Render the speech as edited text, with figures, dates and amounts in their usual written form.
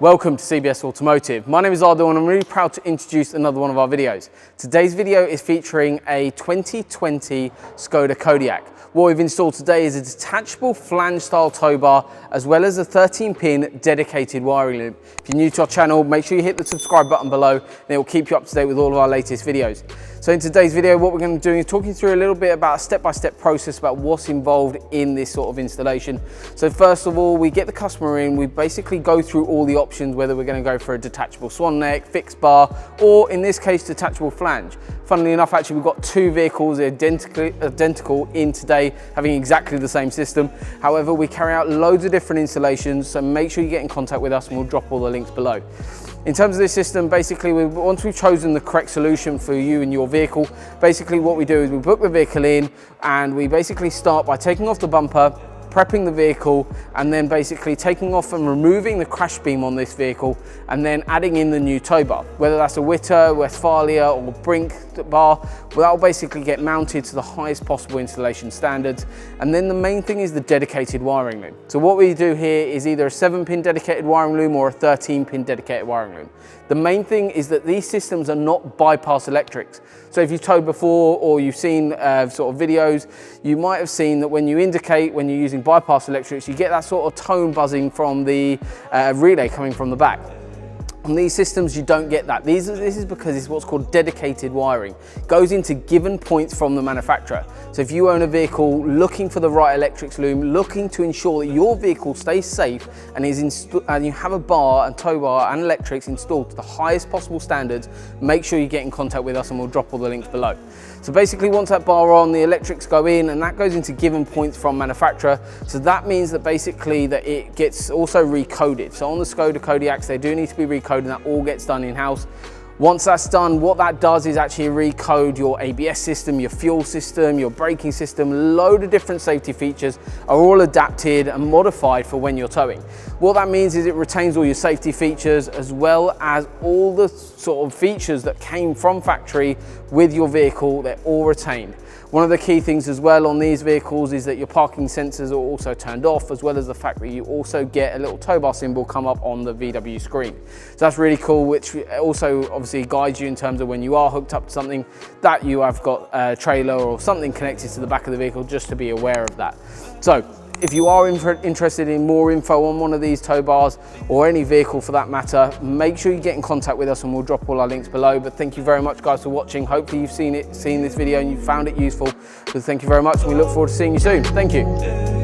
Welcome to CBS Automotive. My name is Ardo and I'm really proud to introduce another one of our videos. Today's video is featuring a 2020 Skoda Kodiaq. What we've installed today is a detachable flange style tow bar as well as a 13-pin dedicated wiring loop. If you're new to our channel, make sure you hit the subscribe button below and it will keep you up to date with all of our latest videos. So in today's video, what we're going to do is talking through a little bit about a step-by-step process about what's involved in this sort of installation. So first of all, we get the customer in, we basically go through all the options, whether we're going to go for a detachable swan neck, fixed bar, or in this case, detachable flange. Funnily enough, actually, we've got two vehicles identical in today, having exactly the same system. However, we carry out loads of different installations, so make sure you get in contact with us and we'll drop all the links below. In terms of this system, basically, once we've chosen the correct solution for you and your vehicle, basically what we do is we book the vehicle in and we basically start by taking off the bumper, prepping the vehicle, and then basically taking off and removing the crash beam on this vehicle and then adding in the new tow bar. Whether that's a Witter, Westfalia or Brink bar, well, that will basically get mounted to the highest possible installation standards. And then the main thing is the dedicated wiring loom. So what we do here is either a 7-pin dedicated wiring loom or a 13-pin dedicated wiring loom. The main thing is that these systems are not bypass electrics. So if you've towed before or you've seen sort of videos, you might have seen that when you indicate, when you're using bypass electrics, you get that sort of tone buzzing from the relay coming from the back. On these systems, you don't get that. This is because it's what's called dedicated wiring. It goes into given points from the manufacturer. So if you own a vehicle looking for the right electrics loom, looking to ensure that your vehicle stays safe and you have a bar and tow bar and electrics installed to the highest possible standards, make sure you get in contact with us and we'll drop all the links below. So basically, once that bar on, the electrics go in and that goes into given points from manufacturer. So that means that basically that it gets also recoded. So on the Skoda Kodiaqs, they do need to be recoded and that all gets done in-house. Once that's done, what that does is actually recode your ABS system, your fuel system, your braking system, load of different safety features are all adapted and modified for when you're towing. What that means is it retains all your safety features as well as all the sort of features that came from factory with your vehicle, they're all retained. One of the key things as well on these vehicles is that your parking sensors are also turned off, as well as the fact that you also get a little tow bar symbol come up on the VW screen. So that's really cool, which also obviously guides you in terms of when you are hooked up to something that you have got a trailer or something connected to the back of the vehicle, just to be aware of that. So if you are interested in more info on one of these tow bars or any vehicle for that matter, make sure you get in contact with us and we'll drop all our links below. But thank you very much guys for watching. Hopefully you've seen this video and you found it useful. So thank you very much and we look forward to seeing you soon. Thank you.